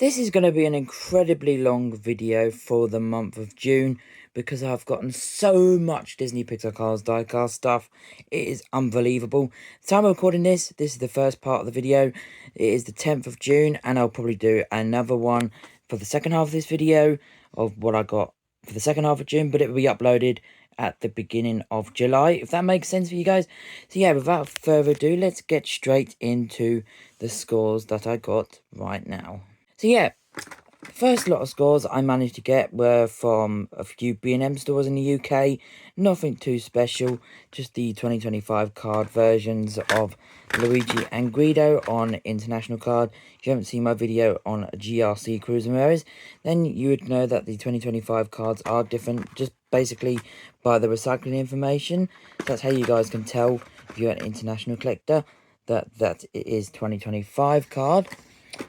This is going to be an incredibly long video for the month of June because I've gotten so much Disney Pixar Cars diecast stuff. It is unbelievable. The time I'm recording this is the first part of the video. It is the 10th of June and I'll probably do another one for the second half of this video of what I got for the second half of June, but it will be uploaded at the beginning of July, if that makes sense for you guys. So yeah, without further ado, let's get straight into the scores that I got right now. So yeah, the first lot of scores I managed to get were from a few B&M stores in the UK. Nothing too special, just the 2025 card versions of Luigi and Guido on international card. If you haven't seen my video on GRC Cruise Ramirez, then you would know that the 2025 cards are different, just basically by the recycling information. That's how you guys can tell if you're an international collector that it is 2025 card.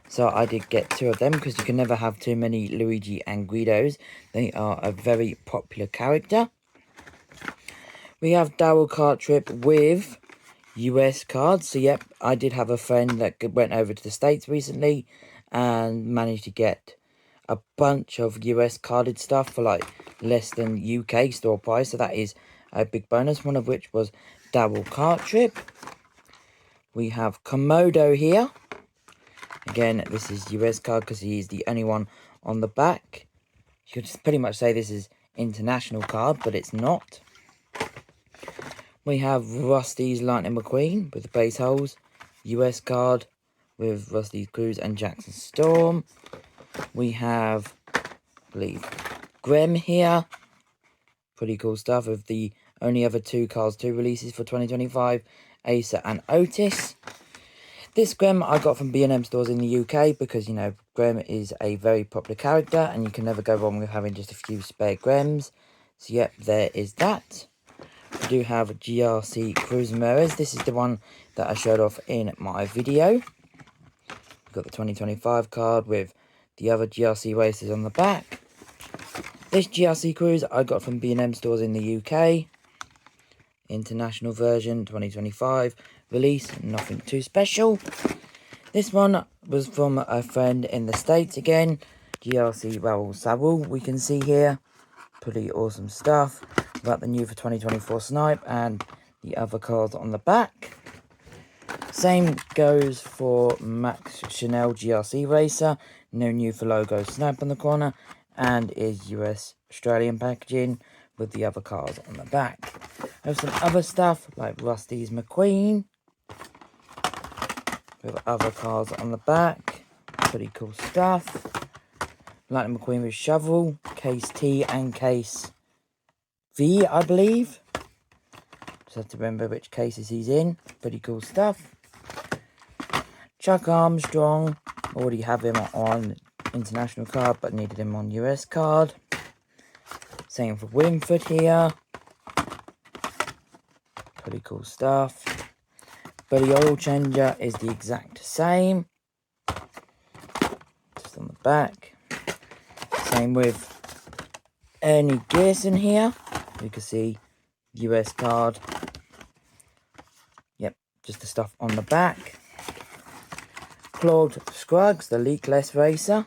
So I did get two of them because you can never have too many Luigi and Guidos. They are a very popular character. We have Daryl Cartrip with US cards. So yep, I did have a friend that went over to the States recently and managed to get a bunch of US carded stuff for like less than UK store price. So that is a big bonus, one of which was Daryl Cartrip. We have Komodo here. Again, this is US card because he is the only one on the back. You could pretty much say this is international card, but it's not. We have Rusty's Lightning McQueen with the base holes. US card with Rusty's Cruise and Jackson Storm. We have, I believe, Grem here. Pretty cool stuff with the only other two Cars 2 releases for 2025. Asa and Otis. This Grem I got from B&M stores in the UK because, you know, Grem is a very popular character and you can never go wrong with having just a few spare Grems. So, yep, there is that. We do have GRC Cruise Ramirez. This is the one that I showed off in my video. We've got the 2025 card with the other GRC racers on the back. This GRC Cruise I got from B&M stores in the UK. International version, 2025. Release, nothing too special. This one was from a friend in the States again. GRC Raul Sarul, we can see here. Pretty awesome stuff. About the new for 2024 Snipe and the other cards on the back. Same goes for Max Chanel GRC Racer. No new for logo Snipe on the corner. And is US Australian packaging with the other cards on the back. There's some other stuff like Rusty's McQueen with other cards on the back. Pretty cool stuff. Lightning McQueen with Shovel, Case T and Case V, I believe. Just have to remember which cases he's in. Pretty cool stuff. Chuck Armstrong, already have him on international card but needed him on US card. Same for Winford here. Pretty cool stuff. But the oil changer is the exact same. Just on the back. Same with Ernie Gearson here. You can see US card. Yep, just the stuff on the back. Claude Scruggs, the leakless racer.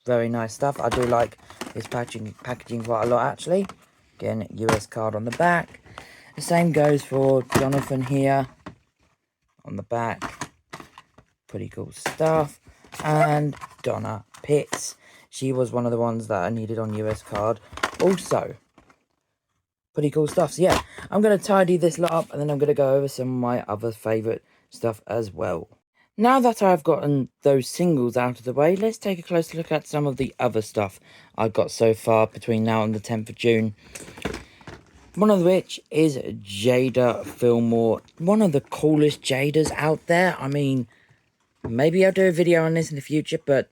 Very nice stuff. I do like this packaging quite a lot actually. Again, US card on the back. The same goes for Jonathan here on the back. Pretty cool stuff. And Donna Pitts. She was one of the ones that I needed on US card. Also, pretty cool stuff. So yeah, I'm going to tidy this lot up and then I'm going to go over some of my other favourite stuff as well. Now that I've gotten those singles out of the way, let's take a closer look at some of the other stuff I've got so far between now and the 10th of June. One of which is Jada Fillmore. One of the coolest Jadas out there. I mean, maybe I'll do a video on this in the future, but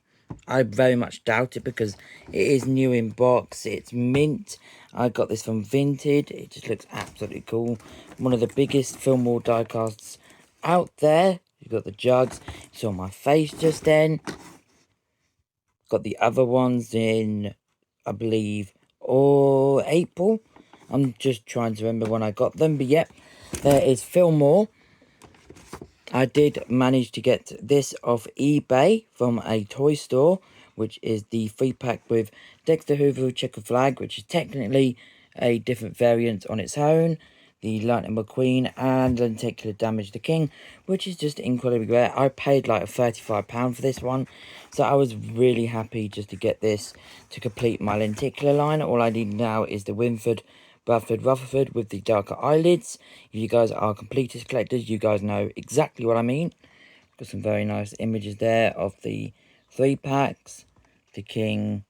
I very much doubt it because it is new in box. It's mint. I got this from Vinted. It just looks absolutely cool. One of the biggest Fillmore diecasts out there. You've got the jugs. You saw my face just then. Got the other ones in, I believe, April. I'm just trying to remember when I got them. But yep, there is Fillmore. I did manage to get this off eBay from a toy store, which is the 3-pack with Dexter Hoover checker flag, which is technically a different variant on its own, the Lightning McQueen, and Lenticular Damage the King, which is just incredibly rare. I paid like £35 for this one, so I was really happy just to get this to complete my lenticular line. All I need now is the Winford, Bradford, Rutherford with the darker eyelids. If you guys are completist collectors, you guys know exactly what I mean. Got some very nice images there of the 3-packs, the King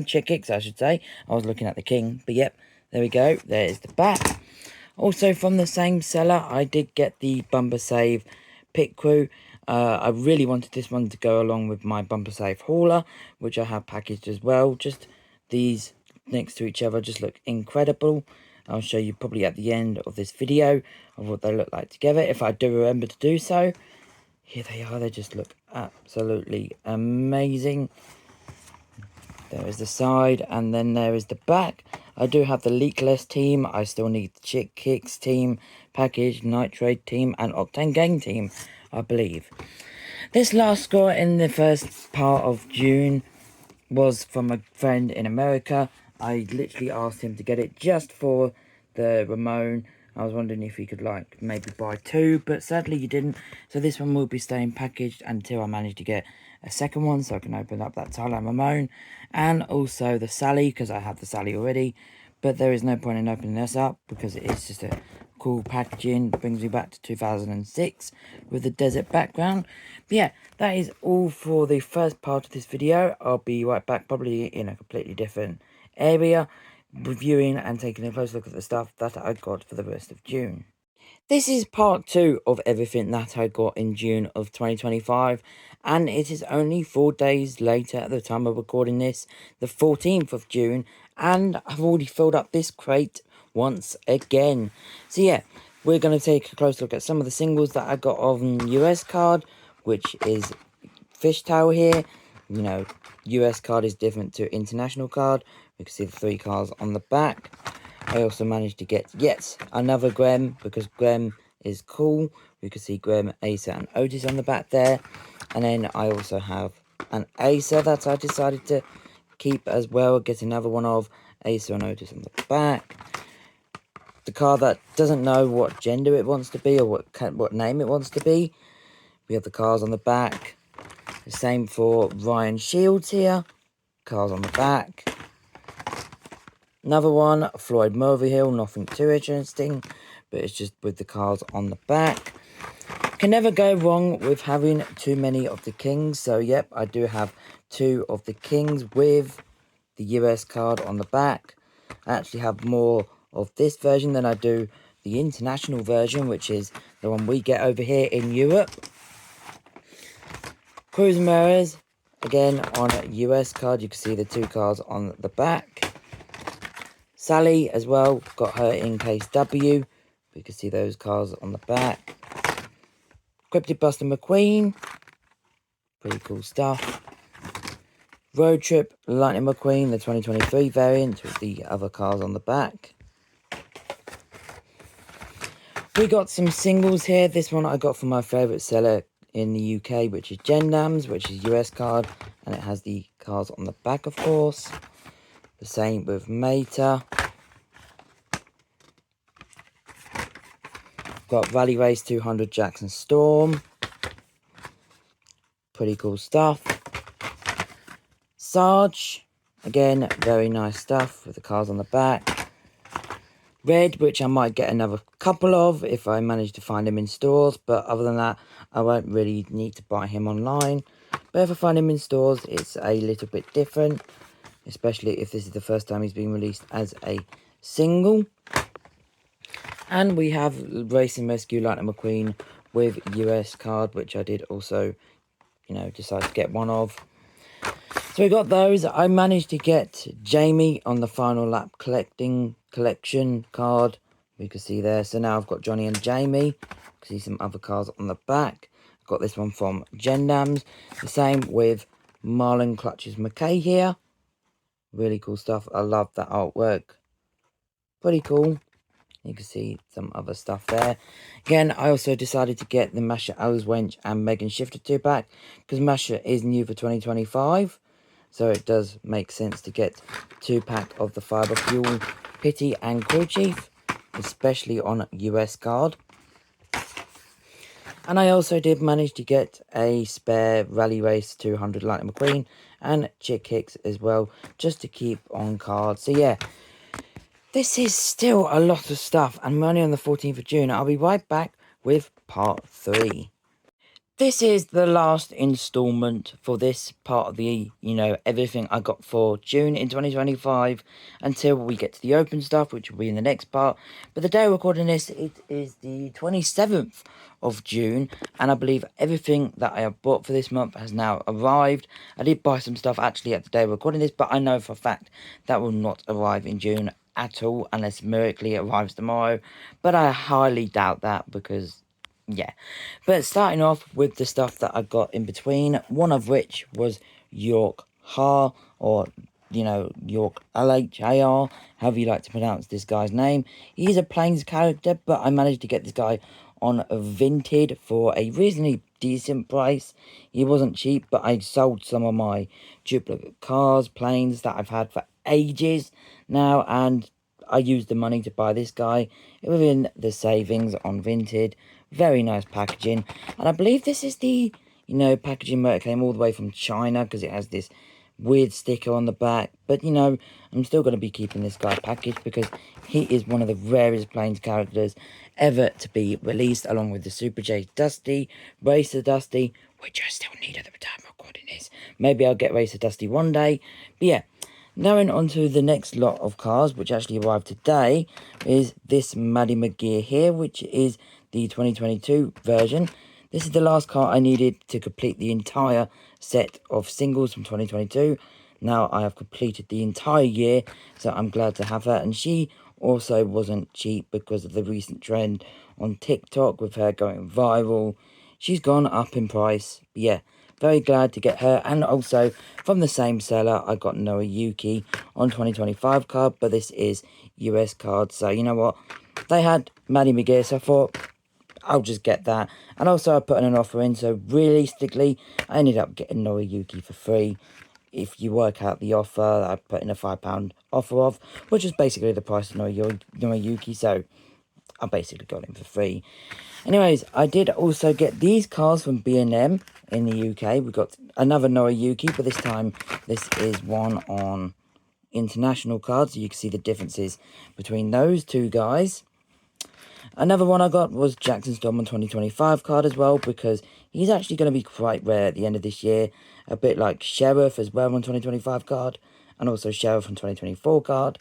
Chick Kicks, I should say. I was looking at the King, but yep, there we go. There is the back. Also from the same seller, I did get the Bumper Save Pit Crew. I really wanted this one to go along with my Bumper Save Hauler, which I have packaged as well. Just these next to each other just look incredible. I'll show you probably at the end of this video of what they look like together, if I do remember to do so. Here they are. They just look absolutely amazing. There is the side, and then there is the back. I do have the Leakless team. I still need the Chick Kicks team, Package, Nitrate team, and Octane Gang team, I believe. This last score in the first part of June was from a friend in America. I literally asked him to get it just for the Ramon. I was wondering if he could like maybe buy 2, but sadly he didn't. So this one will be staying packaged until I manage to get a second one, so I can open up that Thailand Ramon, and also the Sally, because I have the Sally already. But there is no point in opening this up because it is just a cool packaging. It brings me back to 2006 with the desert background. But yeah, that is all for the first part of this video. I'll be right back, probably in a completely different area, reviewing and taking a close look at the stuff that I got for the rest of June. This is part 2 of everything that I got in June of 2025, and it is only 4 days later at the time of recording this, the 14th of June, and I've already filled up this crate once again. So yeah, we're going to take a close look at some of the singles that I got on US card, which is Fishtail here. You know, US card is different to international card. You can see the 3 cards on the back. I also managed to get yet another Grem, because Grem is cool. You can see Grem, Acer, and Otis on the back there. And then I also have an Acer that I decided to keep as well. Get another one of Acer and Otis on the back. The card that doesn't know what gender it wants to be or what name it wants to be. We have the cards on the back. The same for Ryan Shields here. Cards on the back. Another one, Floyd Mulvihill, nothing too interesting, but it's just with the cards on the back. Can never go wrong with having too many of the Kings, so yep, I do have 2 of the Kings with the US card on the back. I actually have more of this version than I do the international version, which is the one we get over here in Europe. Cruz Ramirez, again on a US card, you can see the 2 cards on the back. Sally as well, got her in case W. You can see those cards on the back. Cryptid Buster McQueen. Pretty cool stuff. Road Trip Lightning McQueen, the 2023 variant with the other cards on the back. We got some singles here. This one I got from my favourite seller in the UK, which is Gendams, which is US card. And it has the cards on the back, of course. The same with Meta. Got Rally Race 200 Jackson Storm. Pretty cool stuff. Sarge. Again, very nice stuff with the cards on the back. Red, which I might get another couple of if I manage to find him in stores. But other than that, I won't really need to buy him online. But if I find him in stores, it's a little bit different. Especially if this is the first time he's being released as a single. And we have Racing Rescue Lightning McQueen with US card, which I did also, decide to get one of. So we got those. I managed to get Jamie on the Final Lap collection card. We can see there. So now I've got Johnny and Jamie. You can see some other cards on the back. I've got this one from Gendams. The same with Marlon Clutches McKay here. Really cool stuff. I love that artwork. Pretty cool. You can see some other stuff there. Again, I also decided to get the Masha Owswench and Megan Shifter 2-pack because Masha is new for 2025. So it does make sense to get 2-pack of the Fibre Fuel Pity and Crew Chief, especially on US card. And I also did manage to get a spare Rally Race 200 Lightning McQueen and Chick Hicks as well, just to keep on card. So yeah, this is still a lot of stuff, and we're only on the 14th of June. I'll be right back with part 3. This is the last installment for this part of the, everything I got for June in 2025 until we get to the open stuff, which will be in the next part. But the day of recording this, it is the 27th of June, and I believe everything that I have bought for this month has now arrived. I did buy some stuff actually at the day of recording this, but I know for a fact that will not arrive in June at all unless miraculously it arrives tomorrow. But I highly doubt that because... yeah, but starting off with the stuff that I got in between, one of which was York Har, or, York LHAR, however you like to pronounce this guy's name. He's a Plains character, but I managed to get this guy on Vinted for a reasonably decent price. He wasn't cheap, but I sold some of my duplicate cars, planes that I've had for ages now, and I used the money to buy this guy within the savings on Vinted. Very nice packaging. And I believe this is the, packaging where it came all the way from China because it has this weird sticker on the back. But, I'm still going to be keeping this guy packaged because he is one of the rarest Plains characters ever to be released, along with the Super J Dusty, Racer Dusty, which I still need at the time of recording this. Maybe I'll get Racer Dusty one day. But yeah. Going on to the next lot of cars, which actually arrived today, is this Maddie McGear here, which is the 2022 version. This is the last car I needed to complete the entire set of singles from 2022. Now I have completed the entire year, so I'm glad to have her. And she also wasn't cheap because of the recent trend on TikTok with her going viral. She's gone up in price, but yeah. Very glad to get her. And also, from the same seller, I got Noah Yuki on 2025 card. But this is US card. So, you know what? They had Maddie McGear, so I thought, I'll just get that. And also, I put an offer in. So, realistically, I ended up getting Noah Yuki for free. If you work out the offer, I put in a £5 offer of, which is basically the price of Noah Yuki. So, I basically got him for free. Anyways, I did also get these cars from B&M in the UK. We got another Noah Yuki, but this time this is one on international cards. So you can see the differences between those two guys. Another one I got was Jackson Storm on 2025 card as well, because he's actually going to be quite rare at the end of this year. A bit like Sheriff as well on 2025 card, and also Sheriff on 2024 card.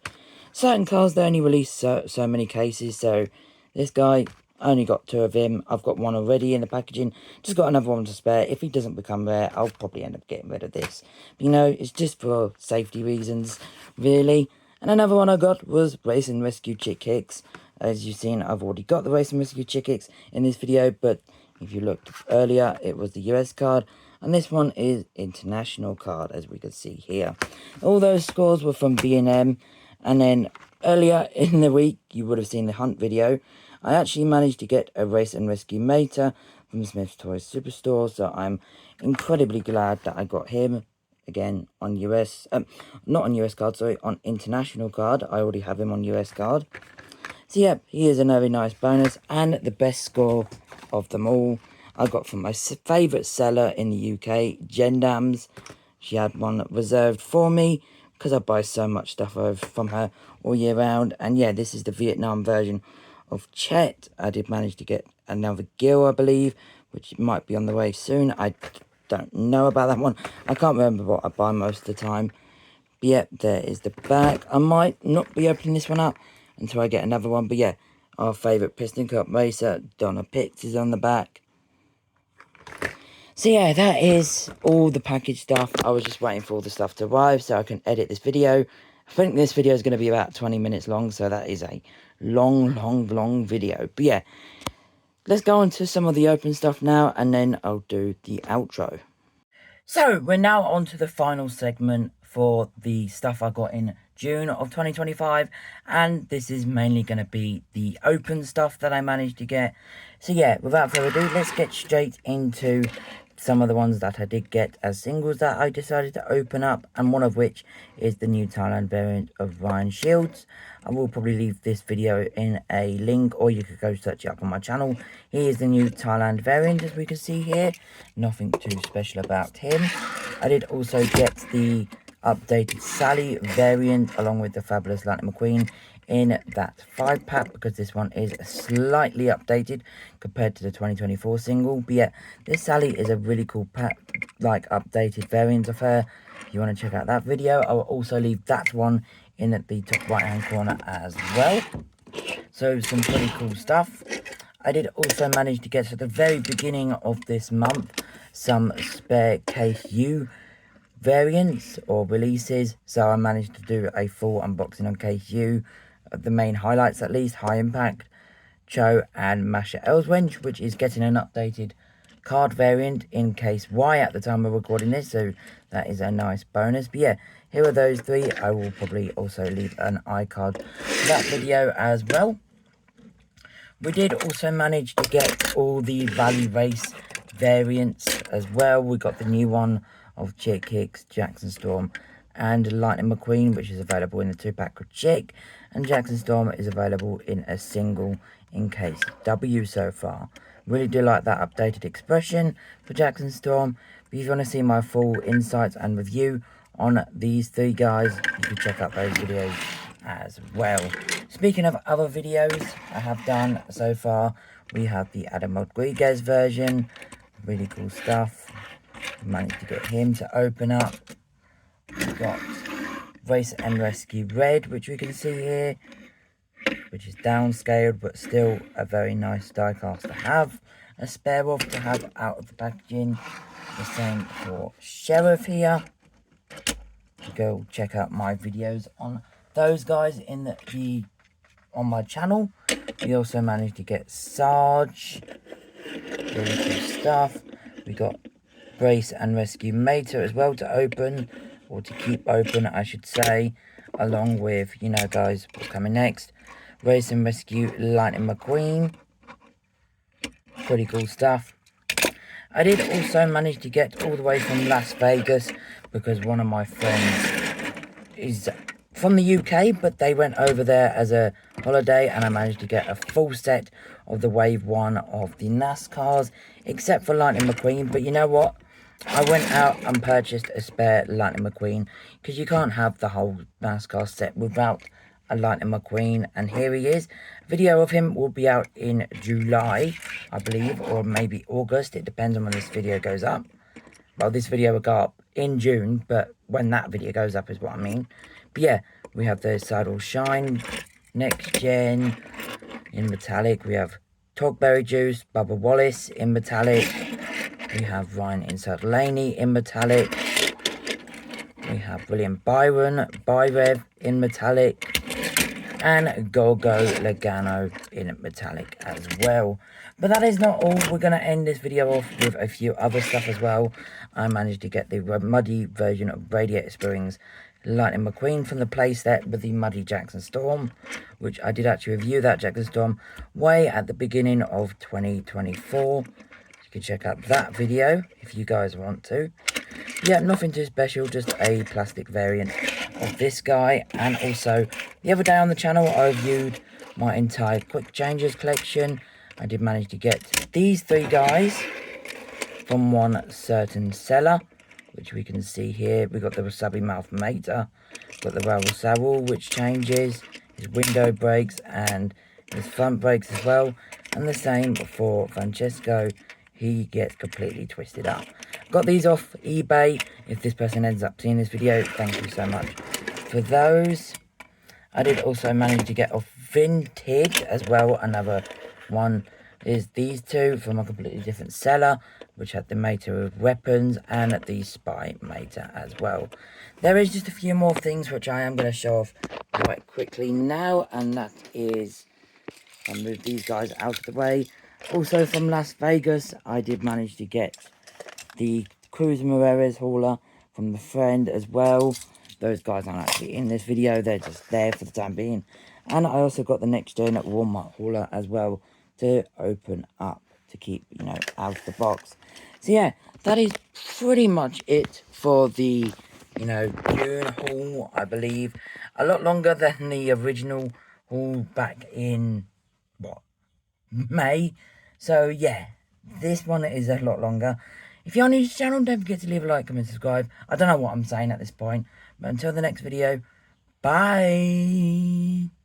Certain cards, they only release so many cases, so this guy, I only got 2 of him. I've got one already in the packaging. Just got another one to spare. If he doesn't become rare, I'll probably end up getting rid of this. But, it's just for safety reasons, really. And another one I got was Race and Rescue Chick Hicks. As you've seen, I've already got the Race and Rescue Chick Hicks in this video, but if you looked earlier, it was the US card. And this one is international card, as we can see here. All those scores were from B&M. And then earlier in the week, you would have seen the Hunt video. I actually managed to get a Race and Rescue Mater from Smith's Toys Superstore. So I'm incredibly glad that I got him again on not on US card, sorry, on international card. I already have him on US card. So yeah, he is a very nice bonus, and the best score of them all I got from my favourite seller in the UK, Gendams. She had one reserved for me because I buy so much stuff from her all year round. And yeah, this is the Vietnam version of Chet. I did manage to get another Gil, I believe, which might be on the way soon. I don't know about that one. I can't remember what I buy most of the time. But yeah, there is the back. I might not be opening this one up until I get another one. But yeah, our favourite Piston Cup racer, Donna Pitts, is on the back. So yeah, that is all the package stuff. I was just waiting for all the stuff to arrive so I can edit this video. I think this video is going to be about 20 minutes long, so that is a long video. But yeah, let's go on to some of the open stuff now, and then I'll do the outro. So, we're now on to the final segment for the stuff I got in June of 2025, and this is mainly going to be the open stuff that I managed to get. So yeah, without further ado, let's get straight into some of the ones that I did get as singles that I decided to open up, and one of which is the new Thailand variant of Ryan Shields. I will probably leave this video in a link, or you could go search it up on my channel. He is the new Thailand variant, as we can see here. Nothing too special about him. I did also get the updated Sally variant along with the fabulous Lightning McQueen in that 5-pack, because this one is slightly updated compared to the 2024 single. But yeah, this Sally is a really cool pack, like updated variant of her. If you want to check out that video, I will also leave that one in the top right hand corner as well. So some pretty cool stuff. I did also manage to get to the very beginning of this month some spare Case U variants or releases, so I managed to do a full unboxing on Case U, the main highlights at least: High Impact, Cho and Masha Elswench, which is getting an updated card variant in Case Y at the time of recording this, so that is a nice bonus. But yeah, here are those three. I will probably also leave an iCard for that video as well. We did also manage to get all the Valley Race variants as well. We got the new one of Chick Hicks, Jackson Storm and Lightning McQueen, which is available in the 2-pack with Chick, and Jackson Storm is available in a single in Case W so far. Really do like that updated expression for Jackson Storm. But if you want to see my full insights and review on these three guys, you can check out those videos as well. Speaking of other videos I have done so far, we have the Adam Rodriguez version. Really cool stuff. Managed to get him to open up. We've got Race and Rescue Red, which we can see here, which is downscaled but still a very nice diecast to have a spare of, to have out of the packaging. The same for Sheriff here. Go check out my videos on those guys in on my channel. We also managed to get Sarge. Really cool stuff. We got Brace and Rescue Mater as well to open, or to keep open I should say, along with, you know guys, what's coming next. Race and Rescue Lightning McQueen. Pretty cool stuff. I did also manage to get all the way from Las Vegas, because one of my friends is from the UK, but they went over there as a holiday, and I managed to get a full set of the Wave 1 of the NASCARs, except for Lightning McQueen. But you know what? I went out and purchased a spare Lightning McQueen, because you can't have the whole NASCAR set without a Lightning McQueen, and here he is. A video of him will be out in July, I believe, or maybe August. It depends on when this video goes up. Well, this video will go up in June, but when that video goes up is what I mean. But yeah, we have the Saddle Shine Next Gen in metallic. We have Togberry Juice, Bubba Wallace in metallic. We have Ryan Inside Laney in metallic. We have William Byron, Byrev in metallic. And Golgo Logano in metallic as well. But that is not all. We're going to end this video off with a few other stuff as well. I managed to get the muddy version of Radiator Springs Lightning McQueen from the playset with the muddy Jackson Storm, which I did actually review that Jackson Storm way at the beginning of 2024. You can check out that video if you guys want to. Yeah, nothing too special, just a plastic variant of this guy. And also, the other day on the channel, I reviewed my entire Quick Changes collection. I did manage to get these three guys from one certain seller, which we can see here. We got the Wasabi Mouth Mater, got the Ravel Saddle, which changes his window brakes and his front brakes as well. And the same for Francesco. He gets completely twisted up. Got these off eBay. If this person ends up seeing this video, thank you so much for those. I did also manage to get off Vintage as well. Another one is these two from a completely different seller, which had the Mater of Weapons and the Spy Mater as well. There is just a few more things which I am going to show off quite quickly now, and that is, I'll move these guys out of the way. Also from Las Vegas, I did manage to get the Cruz Moreres hauler from the friend as well. those guys aren't actually in this video. They're just there for the time being. And I also got the next gen Walmart hauler as well to open up to keep, you know, out of the box. So yeah, that is pretty much it for the, you know, June haul, I believe. A lot longer than the original haul back in, what, May? So yeah, this one is a lot longer. If you're new to the channel, don't forget to leave a like, comment, subscribe. I don't know what I'm saying at this point. But until the next video, bye!